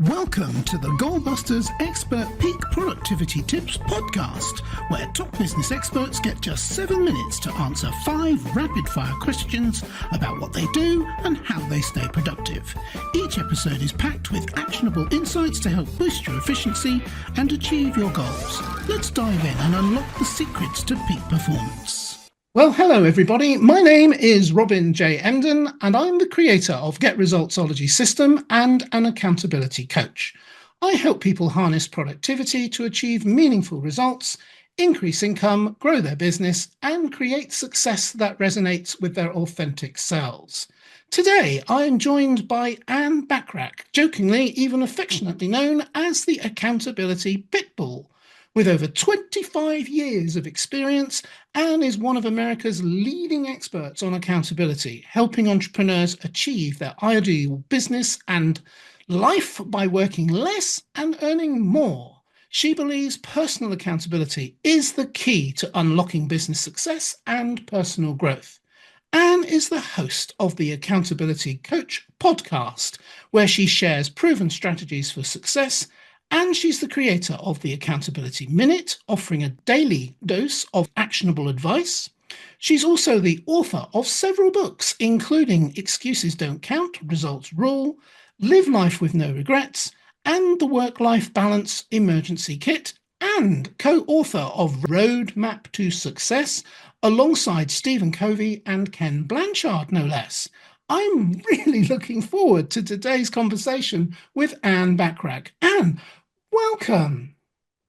Welcome to the Goalbusters Expert Peak Productivity Tips podcast, where top business experts get just 7 minutes to answer 5 rapid-fire questions about what they do and how they stay productive. Each episode is packed with actionable insights to help boost your efficiency and achieve your goals. Let's dive in and unlock the secrets to peak performance. Well, hello everybody. My name is Robin J. Emden, and I'm the creator of Get Resultsology System and an accountability coach. I help people harness productivity to achieve meaningful results, increase income, grow their business, and create success that resonates with their authentic selves. Today, I am joined by Anne Bachrach, jokingly, even affectionately known as the Accountability Pitbull. With over 25 years of experience, Anne is one of America's leading experts on accountability, helping entrepreneurs achieve their ideal business and life by working less and earning more. She believes personal accountability is the key to unlocking business success and personal growth. Anne is the host of the Accountability Coach podcast, where she shares proven strategies for success. And she's the creator of the Accountability Minute, offering a daily dose of actionable advice. She's also the author of several books, including Excuses Don't Count, Results Rule, Live Life with No Regrets, and the Work-Life Balance Emergency Kit, and co-author of Roadmap to Success, alongside Stephen Covey and Ken Blanchard, no less. I'm really looking forward to today's conversation with Anne Bachrach. Anne, welcome.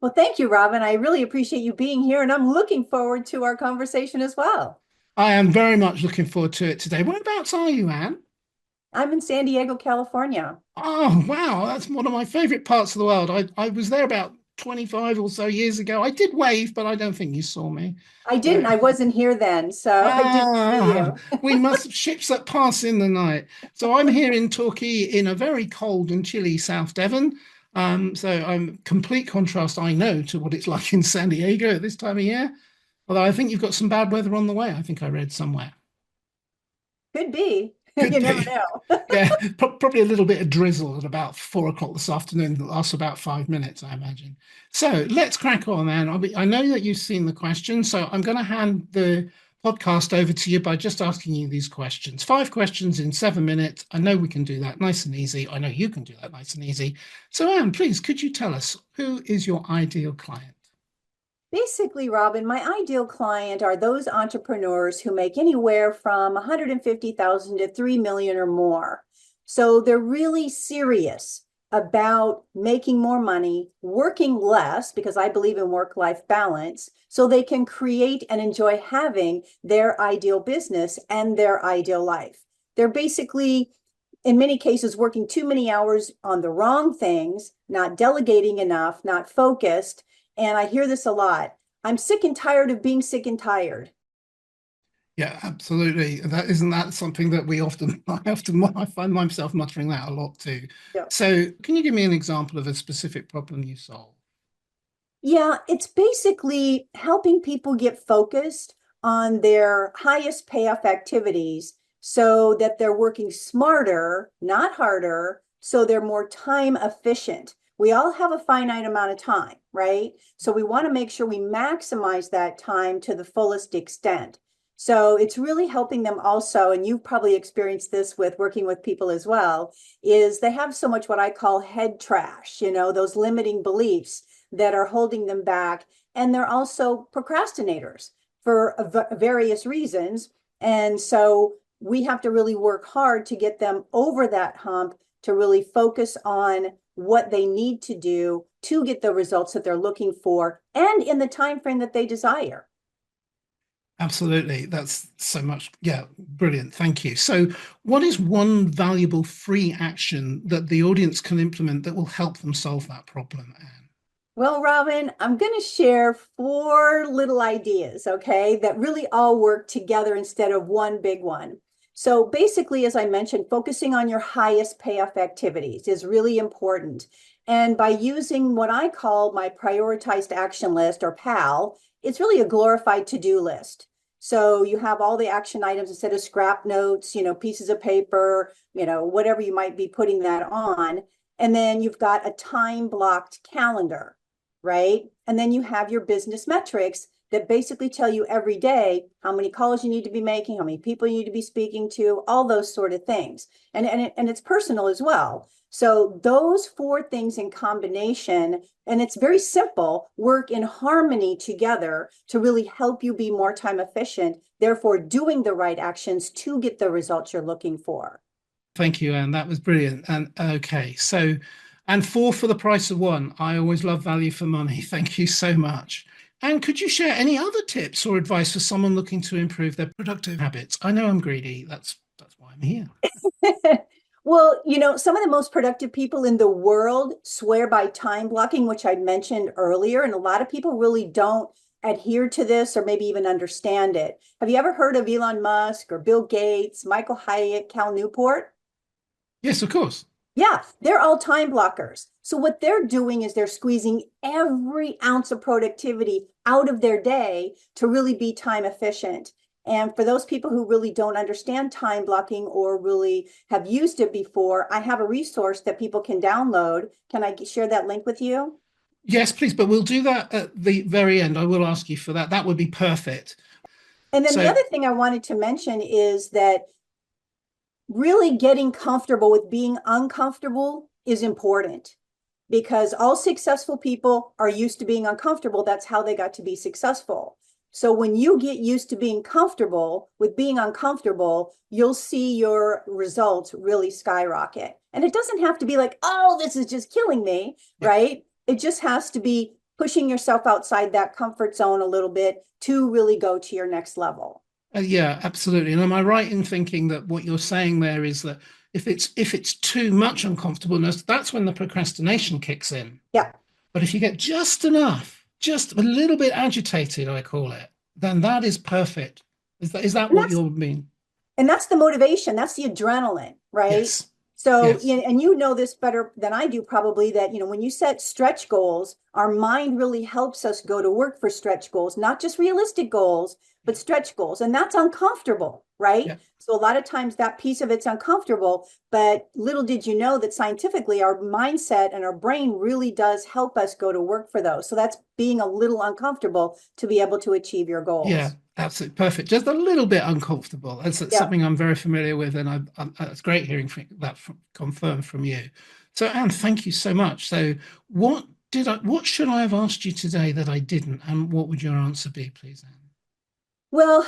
Well, thank you, Robin. I really appreciate you being here, and I'm looking forward to our conversation as well. I am very much looking forward to it today. Whereabouts are you, Anne? I'm in San Diego, California. Oh, wow. That's one of my favorite parts of the world. I was there about 25 or so years ago. I did wave, but I don't think you saw me. I didn't. I wasn't here then, so I didn't see you. We must have ships that pass in the night. So I'm here in Torquay in a very cold and chilly South Devon. So I'm complete contrast, I know, to what it's like in San Diego at this time of year. Although I think you've got some bad weather on the way, I think I read somewhere. Could be. Could You be. never know. Yeah, probably a little bit of drizzle at about 4 o'clock this afternoon that lasts about 5 minutes, I imagine. So let's crack on, Anne. I know that you've seen the question, so I'm going to hand the podcast over to you by just asking you these questions. 5 questions in 7 minutes. I know we can do that nice and easy. I know you can do that nice and easy. So Anne, please, could you tell us, who is your ideal client? Basically, Robin, my ideal client are those entrepreneurs who make anywhere from 150,000 to 3 million or more. So they're really serious about making more money, working less, because I believe in work-life balance, so they can create and enjoy having their ideal business and their ideal life. They're basically, in many cases, working too many hours on the wrong things, not delegating enough, not focused. And I hear this a lot. I'm sick and tired of being sick and tired. Yeah, absolutely. Isn't that something that I find myself muttering that a lot too. Yeah. So can you give me an example of a specific problem you solve? Yeah, it's basically helping people get focused on their highest payoff activities so that they're working smarter, not harder, so they're more time efficient. We all have a finite amount of time, right? So we want to make sure we maximize that time to the fullest extent. So it's really helping them also, and you've probably experienced this with working with people as well, is they have so much what I call head trash, those limiting beliefs that are holding them back. And they're also procrastinators for various reasons. And so we have to really work hard to get them over that hump, to really focus on what they need to do to get the results that they're looking for and in the time frame that they desire. Absolutely. That's so much. Yeah, brilliant. Thank you. So what is one valuable free action that the audience can implement that will help them solve that problem, Anne? Well, Robin, I'm going to share 4 little ideas, okay, that really all work together instead of one big one. So basically, as I mentioned, focusing on your highest payoff activities is really important. And by using what I call my prioritized action list, or PAL, it's really a glorified to-do list. So you have all the action items instead of scrap notes, pieces of paper, whatever you might be putting that on. And then you've got a time blocked calendar, right? And then you have your business metrics that basically tell you every day how many calls you need to be making, how many people you need to be speaking to, all those sort of things. And it's personal as well. So those four things in combination, and it's very simple, work in harmony together to really help you be more time efficient, therefore doing the right actions to get the results you're looking for. Thank you, Anne. That was brilliant. And okay, so, and four for the price of one. I always love value for money. Thank you so much. And could you share any other tips or advice for someone looking to improve their productive habits? I know I'm greedy. That's why I'm here. Well, some of the most productive people in the world swear by time blocking, which I mentioned earlier, and a lot of people really don't adhere to this or maybe even understand it. Have you ever heard of Elon Musk or Bill Gates, Michael Hyatt, Cal Newport? Yes, of course. Yeah, they're all time blockers. So what they're doing is they're squeezing every ounce of productivity out of their day to really be time efficient. And for those people who really don't understand time blocking or really have used it before, I have a resource that people can download. Can I share that link with you? Yes, please. But we'll do that at the very end. I will ask you for that. That would be perfect. And then the So, other thing I wanted to mention is that really getting comfortable with being uncomfortable is important because all successful people are used to being uncomfortable. That's how they got to be successful. So when you get used to being comfortable with being uncomfortable, you'll see your results really skyrocket. And it doesn't have to be like, oh, this is just killing me, right? It just has to be pushing yourself outside that comfort zone a little bit to really go to your next level. yeah, absolutely. And am I right in thinking that what you're saying there is that if it's too much uncomfortableness, that's when the procrastination kicks in. Yeah. But if you get just enough, just a little bit agitated, I call it, then that is perfect. Is that what you mean? And that's the motivation. That's the adrenaline, right? Yes. So, Yes. and you know this better than I do probably that, when you set stretch goals, our mind really helps us go to work for stretch goals, not just realistic goals, but stretch goals. And that's uncomfortable, right? Yeah. So a lot of times that piece of it's uncomfortable, but little did you know that scientifically our mindset and our brain really does help us go to work for those. So that's being a little uncomfortable to be able to achieve your Yeah. goals. Absolutely perfect. Just a little bit uncomfortable. That's Yeah. something I'm very familiar with, and it's great hearing that confirmed from you. So, Anne, thank you so much. So, what should I have asked you today that I didn't, and what would your answer be, please, Anne? Well,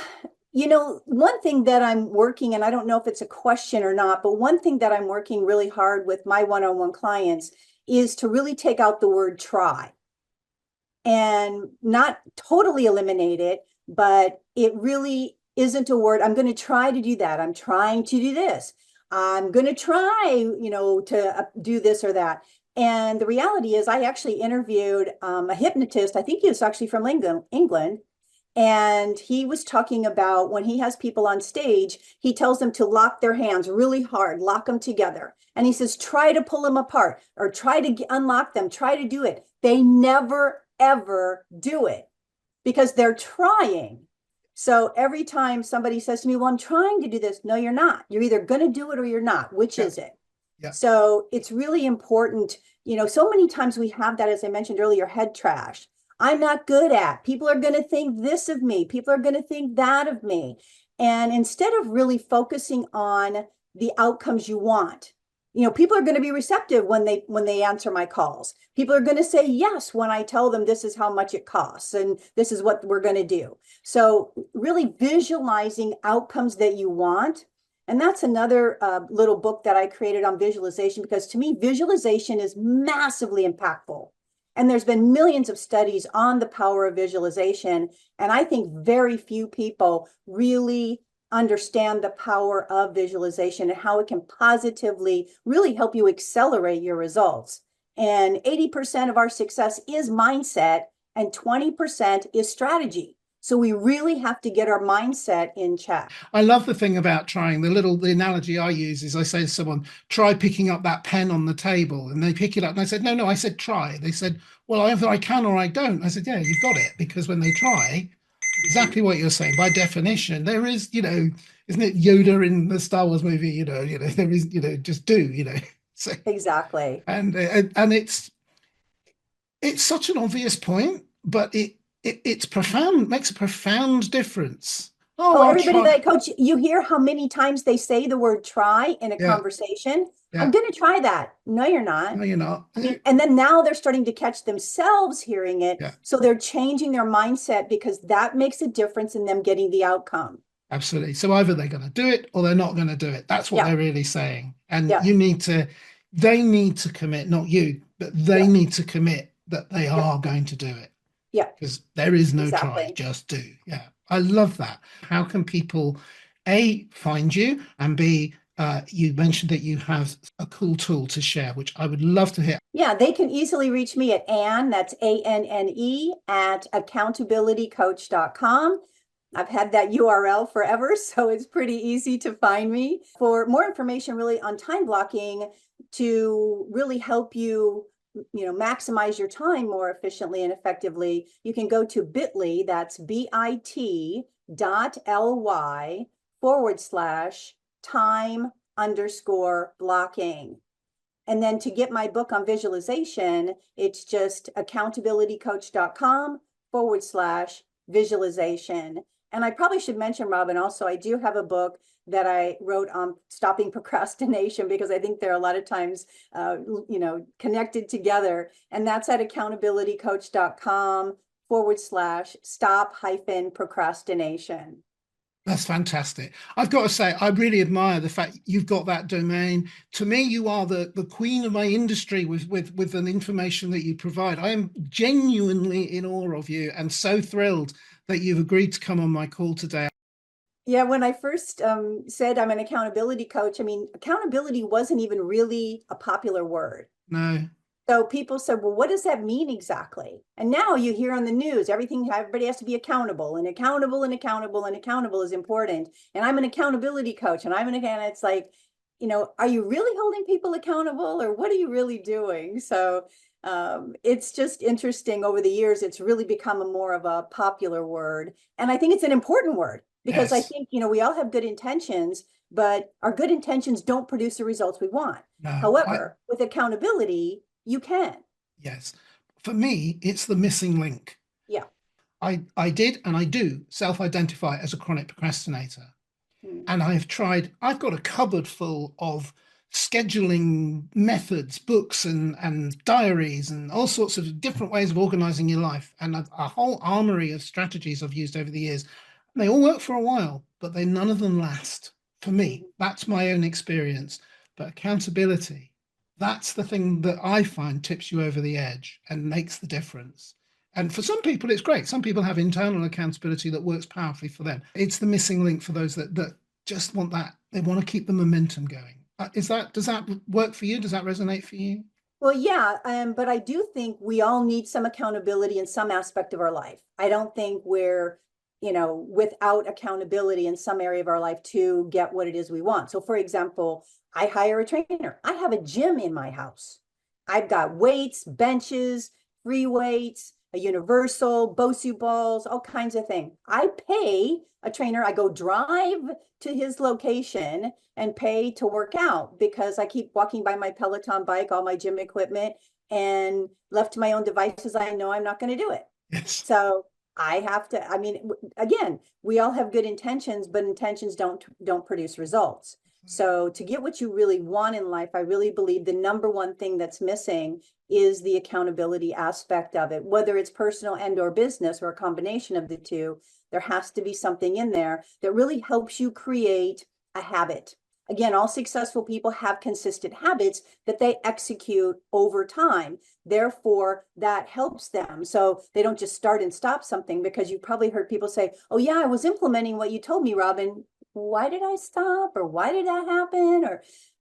one thing that I'm working, and I don't know if it's a question or not, but one thing that I'm working really hard with my one-on-one clients is to really take out the word try and not totally eliminate it, but it really isn't a word. I'm going to try to do that. I'm trying to do this. I'm going to try, to do this or that. And the reality is, I actually interviewed a hypnotist. I think he was actually from England. And he was talking about when he has people on stage, he tells them to lock their hands really hard, lock them together. And he says, try to pull them apart or try to unlock them, try to do it. They never, ever do it because they're trying. So every time somebody says to me, well, I'm trying to do this. No, you're not. You're either going to do it or you're not. Which is it? Yeah. So it's really important. So many times we have that, as I mentioned earlier, head trash. I'm not good at. People are going to think this of me. People are going to think that of me. And instead of really focusing on the outcomes you want, people are going to be receptive when they answer my calls. People are going to say yes when I tell them this is how much it costs and this is what we're going to do. So really visualizing outcomes that you want. And that's another little book that I created on visualization, because to me, visualization is massively impactful. And there's been millions of studies on the power of visualization. And I think very few people really understand the power of visualization and how it can positively really help you accelerate your results. And 80% of our success is mindset and 20% is strategy. So we really have to get our mindset in check. I love the thing about trying. The analogy I use is I say to someone, try picking up that pen on the table, and they pick it up. And I said, no, I said, try. They said, well, either I can or I don't. I said, yeah, you've got it. Because when they try, exactly what you're saying, by definition, there is, isn't it Yoda in the Star Wars movie, there is, just do. So, Exactly. and it's such an obvious point, but it's profound, makes a profound difference. Oh, Oh, I'll everybody try. that coach, you hear how many times they say the word try in a Yeah, conversation. I'm yeah. going to try that. No, you're not. No, you're not. I mean, and then now they're starting to catch themselves hearing it. Yeah, So they're changing their mindset because that makes a difference in them getting the outcome. absolutely. So either they're going to do it or they're not going to do it. That's what Yeah. they're really saying. And Yeah. they need to commit, not you, but they Yeah. need to commit that they Yeah. are going to do it. Yeah. Because there is no try, Exactly. just do. Yeah, I love that. How can people, A, find you, and B, you mentioned that you have a cool tool to share, which I would love to hear. Yeah, they can easily reach me at Anne, that's ANNE, at accountabilitycoach.com. I've had that URL forever, so it's pretty easy to find me. For more information really on time blocking to really help you, maximize your time more efficiently and effectively, you can go to bit.ly, that's bit.ly/time_blocking. And then to get my book on visualization, it's just accountabilitycoach.com/visualization. And I probably should mention, Robin, also, I do have a book that I wrote on stopping procrastination because I think they're a lot of times, connected together. And that's at accountabilitycoach.com/stop-procrastination. That's fantastic. I've got to say, I really admire the fact you've got that domain. To me, you are the queen of my industry with the information that you provide. I am genuinely in awe of you and so thrilled that you've agreed to come on my call today. Yeah, when I first said I'm an accountability coach, I mean, accountability wasn't even really a popular word. No, So people said, well, what does that mean exactly? And now you hear on the news, everybody has to be accountable and accountable and accountable and accountable is important. And I'm an accountability coach and it's like, are you really holding people accountable or what are you really doing? So it's just interesting over the years, it's really become a more of a popular word. And I think it's an important word because I yes, think, we all have good intentions, but our good intentions don't produce the results we want. no. However, with accountability, you can. Yes. For me, it's the missing link. Yeah. I did and I do self-identify as a chronic procrastinator. Mm. And I've got a cupboard full of scheduling methods, books and diaries and all sorts of different ways of organizing your life and a whole armory of strategies I've used over the years. They all work for a while, but none of them last. For me, Mhm. that's my own experience. But accountability, that's the thing that I find tips you over the edge and makes the difference. And for some people, it's great. Some people have internal accountability that works powerfully for them. It's the missing link for those that just want that. They want to keep the momentum going. Does that work for you? Does that resonate for you? Well, yeah, but I do think we all need some accountability in some aspect of our life. I don't think we're, without accountability in some area of our life to get what it is we want. So, for example, I hire a trainer. I have a gym in my house. I've got weights, benches, free weights, a universal, Bosu balls, all kinds of things. I pay a trainer. I go drive to his location and pay to work out because I keep walking by my Peloton bike, all my gym equipment, and left to my own devices, I know I'm not going to do it. Yes. So I have to, I mean, again, we all have good intentions, but intentions don't produce results. So to get what you really want in life, I really believe the number one thing that's missing is the accountability aspect of it, whether it's personal and or business or a combination of the two. There has to be something in there that really helps you create a habit. Again, all successful people have consistent habits that they execute over time. Therefore, that helps them. So they don't just start and stop something because you've probably heard people say, oh, yeah, I was implementing what you told me, Robin. Why did I stop? Or why did that happen?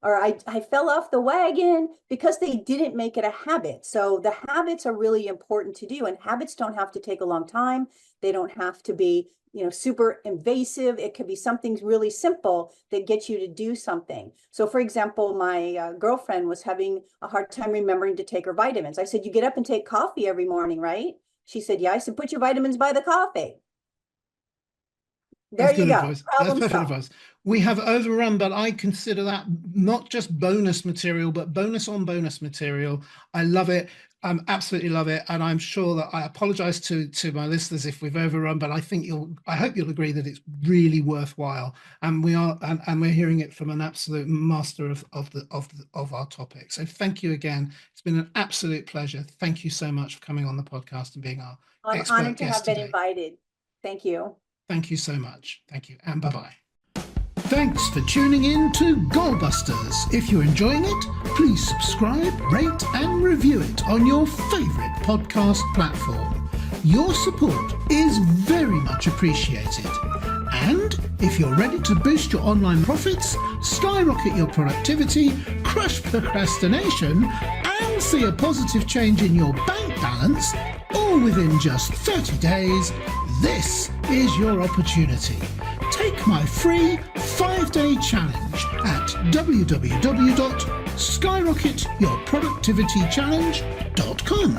Or I fell off the wagon because they didn't make it a habit. So the habits are really important to do. And habits don't have to take a long time. They don't have to be super invasive. It could be something really simple that gets you to do something. So for example, my girlfriend was having a hard time remembering to take her vitamins. I said, you get up and take coffee every morning, right? She said, yeah. I said, put your vitamins by the coffee. There you good go. advice. That's Problem perfect solved. advice. We have overrun, but I consider that not just bonus material, but bonus on bonus material. I love it. Absolutely love it. And I'm sure that I apologize to my listeners if we've overrun, but I hope you'll agree that it's really worthwhile. And we're hearing it from an absolute master of our topic. So thank you again. It's been an absolute pleasure. Thank you so much for coming on the podcast and being our I'm expert honored to guest have been today. invited. Thank you. Thank you so much. Thank you, and bye-bye. Thanks for tuning in to Goalbusters. If you're enjoying it, please subscribe, rate, and review it on your favourite podcast platform. Your support is very much appreciated. And if you're ready to boost your online profits, skyrocket your productivity, crush procrastination, and see a positive change in your bank balance, all within just 30 days, this is your opportunity. Take my free 5-day challenge at www.skyrocketyourproductivitychallenge.com.